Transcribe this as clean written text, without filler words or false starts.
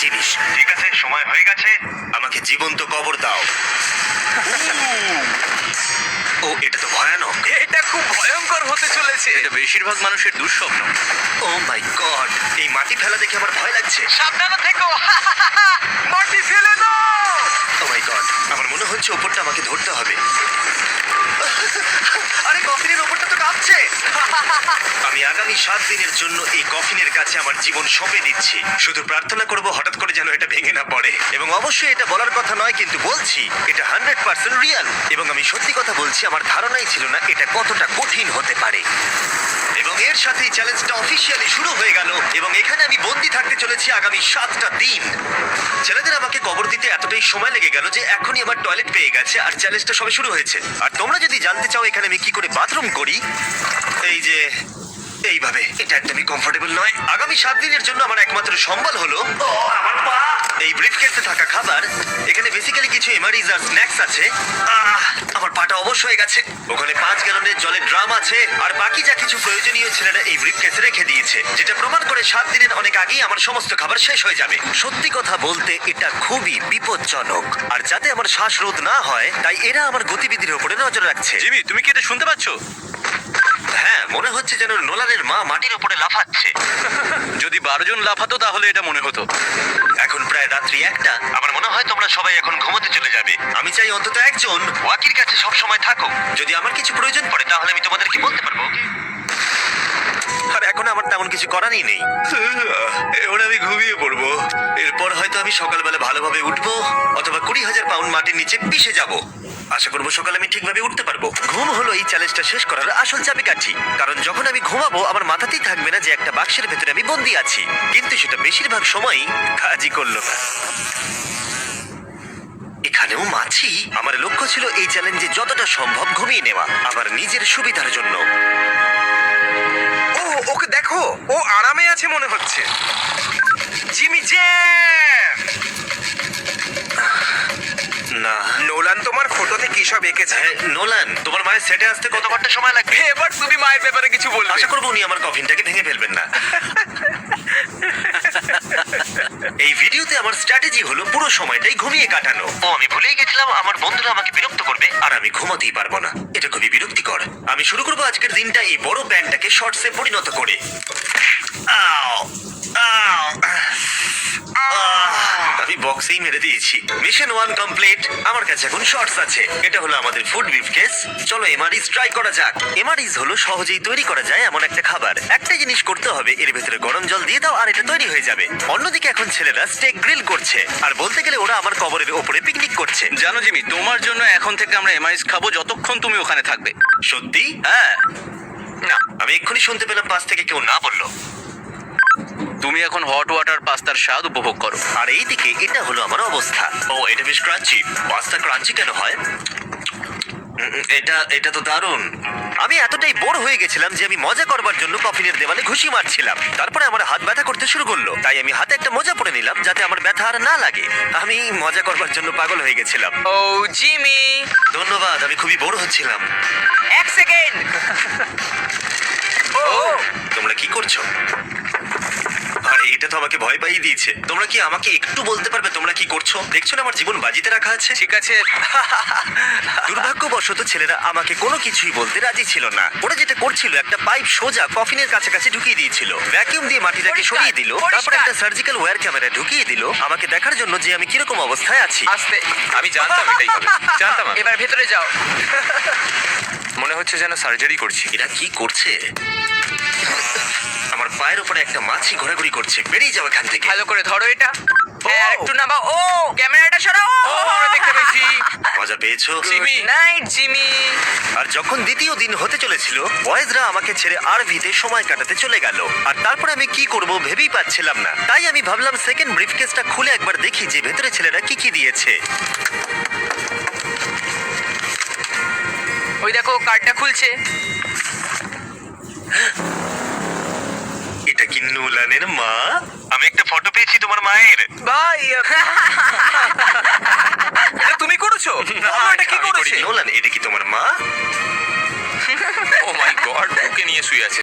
জিনিস। ঠিক আছে, সময় হয়ে গেছে, আমাকে জীবন্ত কবর দাও। ও, এটা তো ভয়ানক। এটা খুব ভয়ঙ্কর হতে চলেছে। এটা বেশিরভাগ মানুষের দুঃস্বপ্ন। ও মাই গড, এই মাটি ফেলা দেখে আমার ভয় লাগছে। সাবধানে থেকো। মাটি ফেলে দাও। ও মাই গড, আমার মনে হচ্ছে ওপরটা আমাকে ধরতে হবে। আরে কফিনের ওপরটা তো কাঁপছে। আমি আগামী 7 দিনের জন্য এই কফিনের কাছে আমার জীবন সঁপে দিচ্ছি। শুধু প্রার্থনা করব হঠাৎ করে যেন এটা ভেঙে না পড়ে। এবং অবশ্যই এটা বলার কথা নয়, কিন্তু বলছি এটা 100% রিয়েল। এবং আমি সত্যি কথা বলছি, আমার ধারণাই ছিল না এটা কতটা কঠিন হতে পারে। এবং এর সাথেই চ্যালেঞ্জটা অফিসিয়ালি শুরু হয়ে গেল। এবং এখানে আমি বন্দি থাকতে চলেছি আগামী 7টা দিন। ছেলেদের আমাকে কবর দিতে এতটাই সময় লেগে গেল যে এখনই আমার টয়লেট পেয়ে গেছে, আর চ্যালেঞ্জটা সবে শুরু হয়েছে। আর তোমরা যদি জানতে চাও এখানে আমি কি করে বাথরুম করি, এই যে এইভাবে, এটা একদমই কমফোর্টেবল নয়। আগামী 7 দিনের জন্য আমার একমাত্র সম্বল হলো আমার পা। এই ব্রিফকেসে থাকা খাবার, এখানে বেসিক্যালি কিছু এমারিজ আর স্ন্যাক্স আছে। আমার পাটা অবশ হয়ে গেছে। ওখানে 5 গ্যালনের জলের ড্রাম আছে, আর বাকি যা কিছু প্রয়োজনীয় ছেলেরা এই ব্রিফকেসে রেখে দিয়েছে, যেটা প্রমাণ করে 7 দিনের অনেক আগেই আমার সমস্ত খাবার শেষ হয়ে যাবে। সত্যি কথা বলতে এটা খুবই বিপজ্জনক, আর যাতে আমার শ্বাসরোধ না হয় তাই এরা আমার গতিবিধির উপরে নজর রাখছে। জিমি, তুমি কি এটা শুনতে পাচ্ছ? হ্যাঁ, মনে হচ্ছে যেন নোলানের মা মাটির উপরে লাফাচ্ছে। যদি 12 জন লাফাতো তাহলে এটা মনে হতো। এখন প্রায় রাত্রি 1টা। আমার মনে হয় তোমরা সবাই এখন ঘুমোতে চলে যাবে। আমি চাই অন্তত একজন ওয়াকির কাছে সব সময় থাকো। যদি আমার কিছু প্রয়োজন পড়ে তাহলে আমি তোমাদেরকে বলতে পারবো। আর এখন আমার তেমন কিছু করারই নেই। এবার আমি ঘুমিয়ে পড়বো। এরপর হয়তো আমি সকালবেলা ভালোভাবে উঠবো, অথবা 20,000 পাউন্ড মাটির নিচে পিষে যাব। আশা করবো সকালে আমি ঠিকভাবে উঠতে পারবো। ঘুম হলো এই চ্যালেঞ্জটা শেষ করার আসল চাবিকাঠি। কারণ যখন আমি ঘুমাবো আমার মাথাতেই থাকবে না যে একটা বাক্সের ভেতরে আমি বন্দি আছি। কিন্তু সেটা বেশিরভাগ সময়ই কাজই করলো না। এখানেও মাছি। আমার লক্ষ্য ছিল এই চ্যালেঞ্জে যতটা সম্ভব ঘুমিয়ে নেওয়া, আমার নিজের সুবিধার জন্য। ও, ওকে দেখো, ও আরামে আছে মনে হচ্ছে। Jimmy jam. না, নোলান তোমার ফটোতে কি সব এঁকেছে? হ্যাঁ, নোলান, তোমার মায়ের সেটে আসতে কত ঘন্টা সময় লাগবে? এবার তুমি মায়ের ব্যাপারে কিছু বলবে? আশা করবো উনি আমার কফিনটাকে ভেঙে ফেলবেন না। এই ভিডিওতে আমার স্ট্র্যাটেজি হলো পুরো সময়টাই ঘুমিয়ে কাটানো। আমি ভুলেই গেছিলাম আমার বন্ধুরা আমাকে বিরক্ত করবে, আর আমি ঘুমাতেই পারবো না। এটা খুবই বিরক্তিকর। আমি শুরু করবো আজকের দিনটা এই বড় প্যান্টটাকে শর্টসে পরিণত করে। আও, আও, আমি বক্সেই মেরে দিয়েছি। Mission 1 complete. আমার কাছে এখন শর্টস আছে। এটা হলো আমাদের ফুড ব্রিফকেস। চলো এমআরইস ট্রাই করা যাক। এমআরইস হলো সহজেই তৈরি করা যায় এমন একটা খাবার। একটা জিনিস করতে হবে, এর ভেতরে গরম জল দিয়ে দাও আর এটা তৈরি হয়ে যাবে। অন্যদিকে এখন ছেলেরা স্টেক গ্রিল করছে, আর বলতে গেলে ওরা আমার কবরের ওপরে পিকনিক করছে। জানো জিমি, তোমার জন্য এখন থেকে আমরা এমআইস খাবো যতক্ষণ তুমি ওখানে থাকবে। সত্যি? হ্যাঁ, না, আমি এক্ষুনি শুনতে পেলাম পাশ থেকে কেউ না বললো। তুমি এখন হট ওয়াটার পাস্তার স্বাদ উপভোগ করো। আর এইদিকে এটা হলো আমার অবস্থা। ও, এটা বেশ ক্রাঞ্চি। পাস্তা ক্রাঞ্চি কেন হয়? এটা তো দারুণ। আমি এতটাই বোর হয়ে গেছিলাম যে আমি মজা করবার জন্য কফিনের দেওয়ালে ঘুষি মারছিলাম। তারপরে আমার হাত ব্যথা করতে শুরু করলো, তাই আমি হাতে একটা মোজা পরে নিলাম যাতে আমার ব্যথা আর না লাগে। আমি মজা করবার জন্য পাগল হয়ে গেছিলাম। ও জিমি, ধন্যবাদ, আমি খুবই বোর হচ্ছিলাম। 1 সেকেন্ড। ও, তোমরা কি করছো? আরে এটা তো আমাকে ভয় পাইয়ে দিয়েছে। তোমরা কি আমাকে একটু বলতে পারবে তোমরা কি করছো? দেখছো না আমার জীবন বাজিতে রাখা আছে। ঠিক আছে। দুর্ভাগ্যবশত ছেলেরা আমাকে কোনো কিছুই বলতে রাজি ছিল না। ওরা যেটা করছিল, একটা পাইপ সোজা কফিনের কাছাকাছি ঢুকিয়ে দিয়েছিল, ভ্যাকিউম দিয়ে মাটিটাকে সরিয়ে দিল, তারপর একটা সার্জিক্যাল ওয়্যার ক্যামেরা ঢুকিয়ে দিল আমাকে দেখার জন্য যে আমি কিরকম অবস্থায় আছি। আস্তে, আমি জানতাম এটাই হবে। জানতাম। এবার ভেতরে যাও। মনে হচ্ছে যেন সার্জারি করছি। এরা কি করছে? আমার পায়ের উপরে একটা মাছি ঘোরাঘুরি করছে। বেরিয়ে যাও এখান থেকে। ভালো করে ধরো এটা। হ্যাঁ, একটু নামাও। ও, ক্যামেরাটা সরাও। ও, আমরা দেখতে পেয়েছি। মজা পেয়েছো? Jimmy, night Jimmy. আর যখন দ্বিতীয় দিন হতে চলেছিল, বয়েজরা আমাকে ছেড়ে আরভিতে সময় কাটাতে চলে গেল। আর তারপরে আমি কি করব ভেবেই পাচ্ছিলাম না। তাই আমি ভাবলাম সেকেন্ড ব্রিফকেসটা খুলে একবার দেখি যে ভেতরে ছেলেরা কি কি দিয়েছে। ওই দেখো, কার্ডটা খুলছে। এটা কি নোলানের মা? আমি একটা ফটো পেয়েছি তোমার মায়ের। ভাই, এটা তুমি করেছো? এটা কি করেছে? নোলান, এটা কি তোমার মা? ও মাই গড, ওকে নিয়ে শুয়ে আছে।